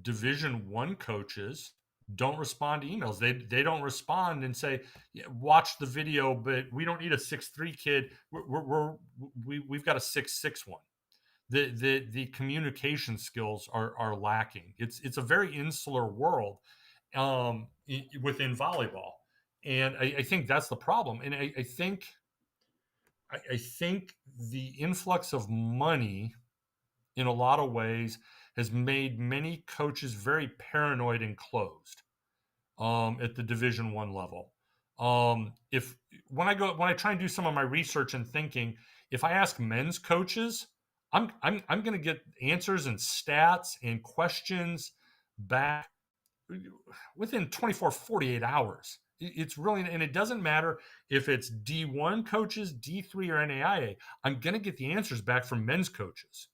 Division I coaches don't respond to emails. They don't respond and say, yeah, watch the video, but we don't need a 6'3" kid. We've got a 6'6" one. The communication skills are lacking. It's a very insular world within volleyball, and I think that's the problem. And I think the influx of money in a lot of ways has made many coaches very paranoid and closed at the Division I level. If when I try and do some of my research and thinking, if I ask men's coaches, I'm going to get answers and stats and questions back within 24 48 hours. It's really, and it doesn't matter if it's D1 coaches, D3 or NAIA. I'm going to get the answers back from men's coaches.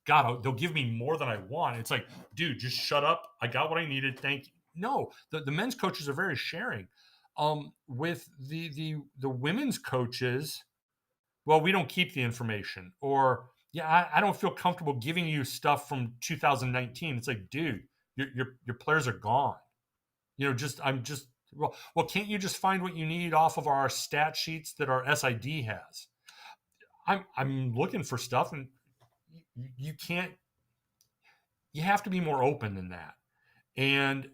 They'll give me more than I want. It's like, dude, just shut up. I got what I needed. Thank you. No, the men's coaches are very sharing. With the women's coaches, well, we don't keep the information, or yeah, I don't feel comfortable giving you stuff from 2019. It's like, dude, your players are gone. Well, can't you just find what you need off of our stat sheets that our SID has? I'm looking for stuff, and you can't. You have to be more open than that. And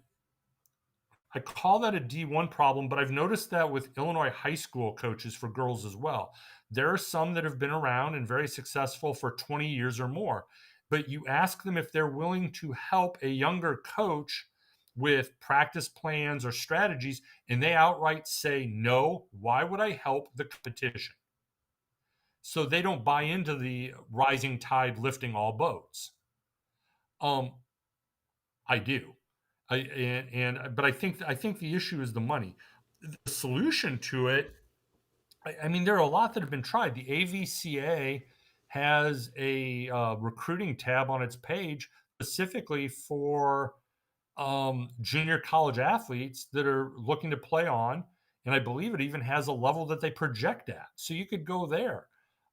I call that a D1 problem, but I've noticed that with Illinois high school coaches for girls as well. There are some that have been around and very successful for 20 years or more. But you ask them if they're willing to help a younger coach with practice plans or strategies, and they outright say, no, why would I help the competition? So they don't buy into the rising tide lifting all boats. I do. But I think the issue is the money. The solution to it, I mean, there are a lot that have been tried. The AVCA has a recruiting tab on its page specifically for junior college athletes that are looking to play on. And I believe it even has a level that they project at. So you could go there.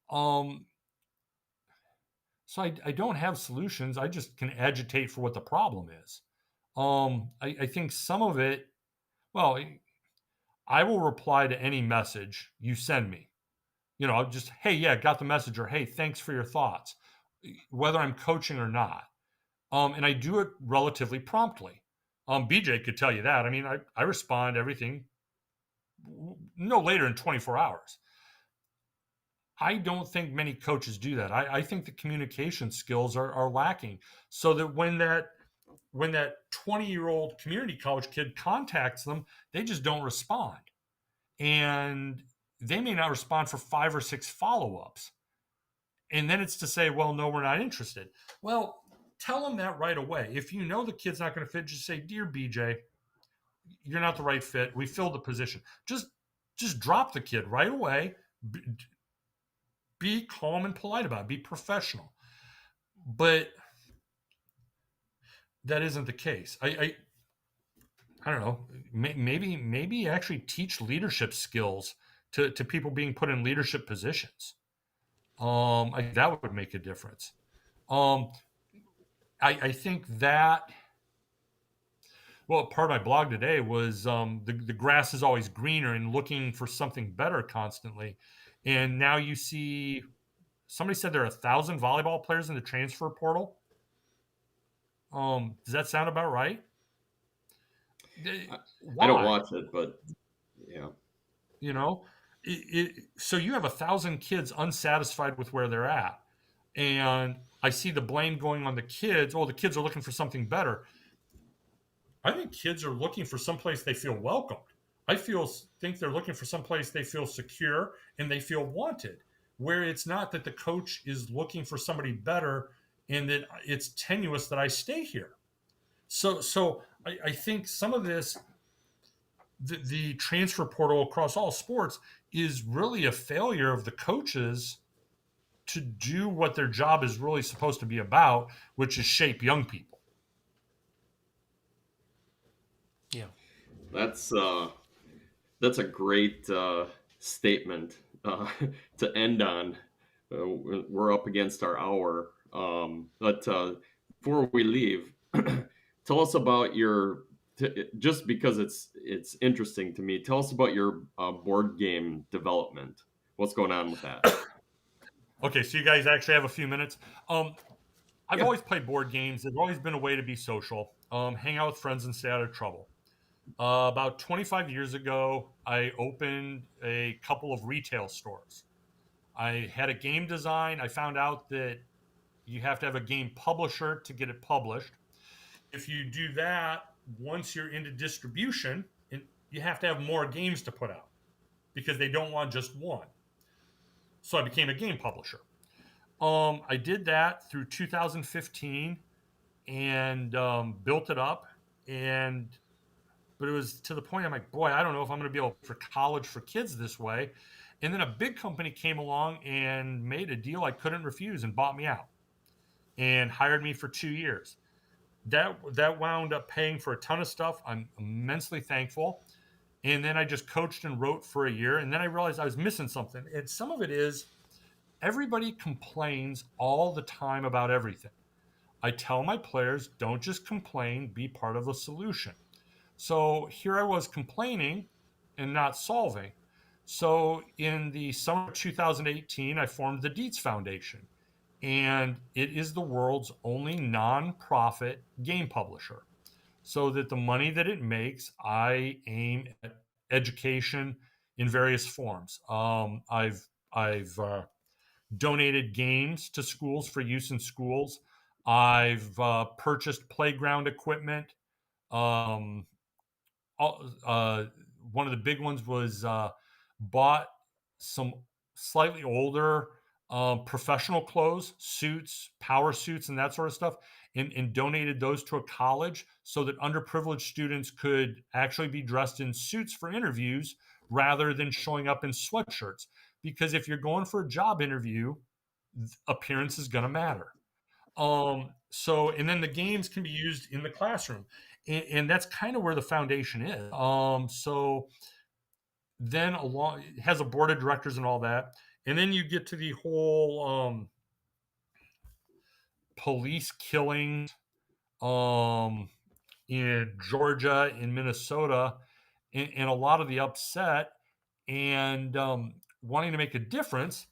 Um, so I don't have solutions. I just can agitate for what the problem is. I think some of it, well, I will reply to any message you send me. I'll just, hey, yeah, got the message, or hey, thanks for your thoughts, whether I'm coaching or not. And I do it relatively promptly. BJ could tell you that. I mean, I respond to everything no later than 24 hours. I don't think many coaches do that. I think the communication skills are lacking. So that when that 20-year-old community college kid contacts them, they just don't respond. And they may not respond for 5 or 6 follow-ups. And then it's to say, well, no, we're not interested. Well, tell them that right away. If you know the kid's not going to fit, just say, dear BJ, you're not the right fit. We filled the position. Just drop the kid right away. Be calm and polite about it. Be professional. But that isn't the case. I don't know. Maybe actually teach leadership skills to people being put in leadership positions. That would make a difference. I think that, well, part of my blog today was the grass is always greener and looking for something better constantly. And now you see, somebody said there are 1,000 volleyball players in the transfer portal. Does that sound about right? Why? I don't watch it, but yeah. So you have 1,000 kids unsatisfied with where they're at. And I see the blame going on the kids. Oh, the kids are looking for something better. I think kids are looking for someplace they feel welcomed. Think they're looking for someplace they feel secure and they feel wanted, where it's not that the coach is looking for somebody better and that it's tenuous that I stay here. So I think some of this, the transfer portal across all sports, is really a failure of the coaches to do what their job is really supposed to be about, which is shape young people. Yeah. That's a great statement to end on. We're up against our hour, but before we leave, tell us about your. Just because it's interesting to me, tell us about your board game development. What's going on with that? Okay, so you guys actually have a few minutes. I've always played board games. They've always been a way to be social, hang out with friends, and stay out of trouble. About 25 years ago, I opened a couple of retail stores. I had a game design. I found out that you have to have a game publisher to get it published. If you do that, once you're into distribution, you have to have more games to put out because they don't want just one. So I became a game publisher. I did that through 2015 and built it up. But it was to the point I'm like, boy, I don't know if I'm going to be able for college for kids this way. And then a big company came along and made a deal I couldn't refuse and bought me out and hired me for 2 years. That wound up paying for a ton of stuff. I'm immensely thankful. And then I just coached and wrote for a year. And then I realized I was missing something. And some of it is everybody complains all the time about everything. I tell my players, don't just complain, be part of the solution. So here I was complaining and not solving. So in the summer of 2018, I formed the Dietz Foundation. And it is the world's only nonprofit game publisher. So that the money that it makes, I aim at education in various forms. I've donated games to schools for use in schools. I've purchased playground equipment. One of the big ones was bought some slightly older professional clothes, suits, power suits, and that sort of stuff, and donated those to a college so that underprivileged students could actually be dressed in suits for interviews rather than showing up in sweatshirts. Because if you're going for a job interview, appearance is going to matter. So, and then the games can be used in the classroom, and that's kind of where the foundation is. So then along, it has a board of directors and all that, and then you get to the whole police killings in Georgia, in Minnesota, and a lot of the upset and wanting to make a difference.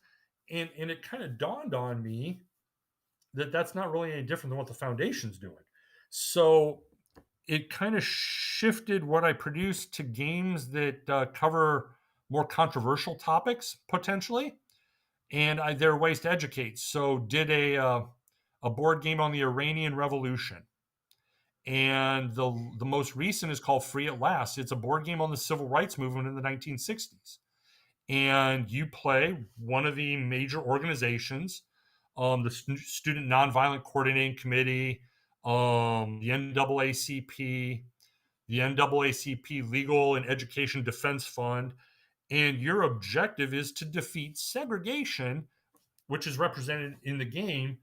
And it kind of dawned on me that that's not really any different than what the foundation's doing. So it kind of shifted what I produce to games that cover more controversial topics potentially, and there are ways to educate. So did a board game on the Iranian Revolution, and the most recent is called Free at Last. It's a board game on the civil rights movement in the 1960s, and you play one of the major organizations, the Student Nonviolent Coordinating Committee, the NAACP, the NAACP Legal and Education Defense Fund, and your objective is to defeat segregation, which is represented in the game,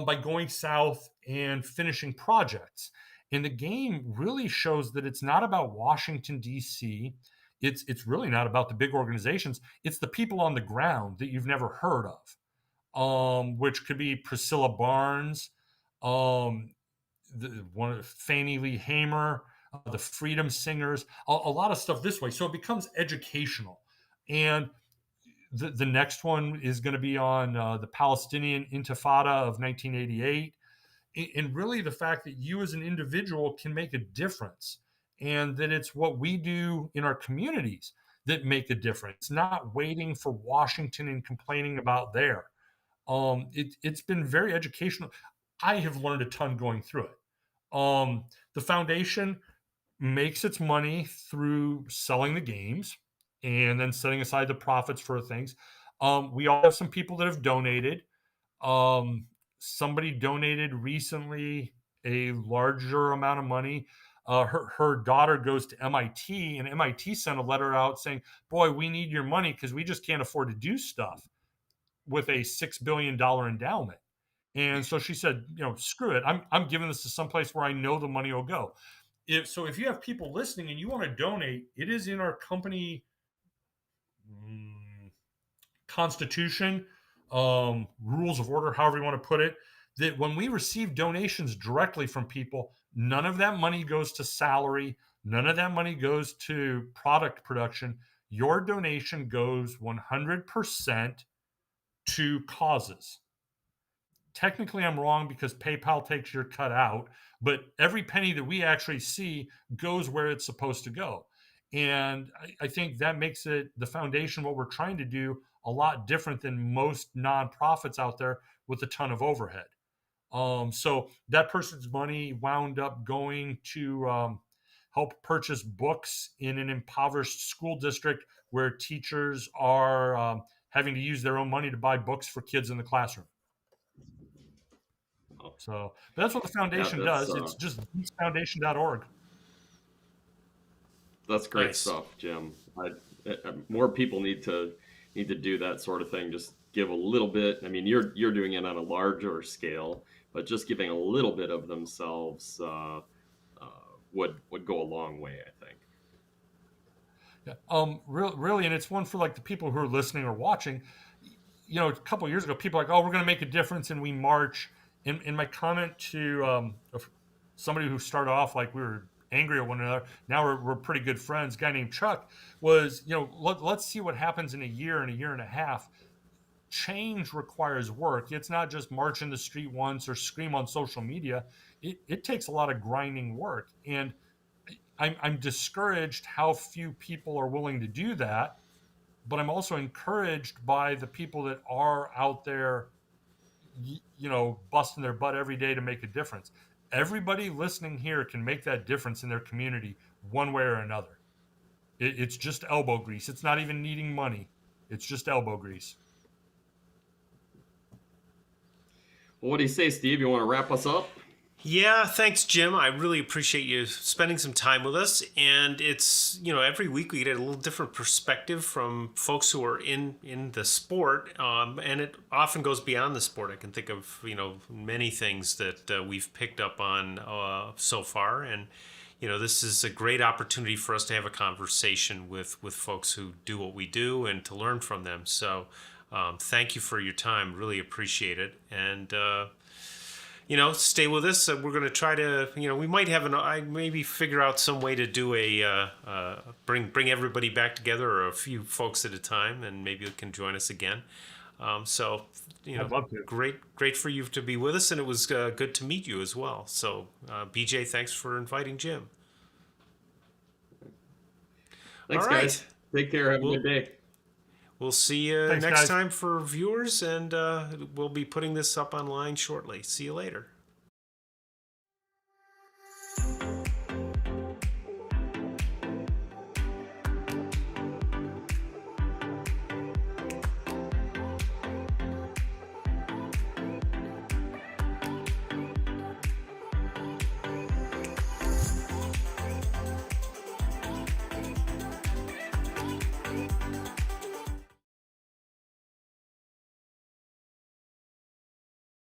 by going south and finishing projects. And the game really shows that it's not about Washington, D.C. It's really not about the big organizations. It's the people on the ground that you've never heard of, which could be Priscilla Barnes, one of Fannie Lee Hamer, the Freedom Singers, a lot of stuff this way. So it becomes educational. And the next one is going to be on the Palestinian Intifada of 1988. And really the fact that you as an individual can make a difference, and that it's what we do in our communities that make a difference, not waiting for Washington and complaining about there. It's been very educational. I have learned a ton going through it. The foundation makes its money through selling the games and then setting aside the profits for things. We all have some people that have donated. Somebody donated recently a larger amount of money. Her daughter goes to MIT, and MIT sent a letter out saying, "Boy, we need your money because we just can't afford to do stuff with a $6 billion endowment." And so she said, screw it. I'm giving this to someplace where I know the money will go. If you have people listening and you want to donate, it is in our company constitution, rules of order, however you want to put it, that when we receive donations directly from people, none of that money goes to salary, none of that money goes to product production. Your donation goes 100% to causes. Technically, I'm wrong because PayPal takes your cut out, but every penny that we actually see goes where it's supposed to go. And I think that makes it, the foundation, what we're trying to do, a lot different than most nonprofits out there with a ton of overhead. So that person's money wound up going to help purchase books in an impoverished school district where teachers are having to use their own money to buy books for kids in the classroom. So that's what the foundation does. It's just foundation.org. That's great stuff, Jim. More people need to do that sort of thing. Just give a little bit. I mean, you're doing it on a larger scale, but just giving a little bit of themselves would go a long way, I think. Yeah. Really, and it's one for like the people who are listening or watching. A couple of years ago, people were like, "Oh, we're going to make a difference," and we march. In my comment to somebody who started off like we were angry at one another, now we're pretty good friends, a guy named Chuck, was, let's see what happens in a year and a half. Change requires work. It's not just march in the street once or scream on social media. It takes a lot of grinding work. And I'm discouraged how few people are willing to do that. But I'm also encouraged by the people that are out there, busting their butt every day to make a difference. Everybody listening here can make that difference in their community one way or another. It's just elbow grease. It's not even needing money. It's just elbow grease. Well, what do you say, Steve? You want to wrap us up? Yeah, thanks, Jim. I really appreciate you spending some time with us. And it's, every week we get a little different perspective from folks who are in the sport. And it often goes beyond the sport. I can think of, many things that we've picked up on so far. And, this is a great opportunity for us to have a conversation with folks who do what we do and to learn from them. So thank you for your time. Really appreciate it. And, stay with us. We're going to try to, we might have I maybe figure out some way to do bring everybody back together, or a few folks at a time, and maybe you can join us again. So, I'd love to. great for you to be with us, and it was good to meet you as well. So, BJ, thanks for inviting Jim. Thanks, All right. guys. Take care. Have a good day. We'll see you Thanks, next guys. time for viewers, and we'll be putting this up online shortly. See you later.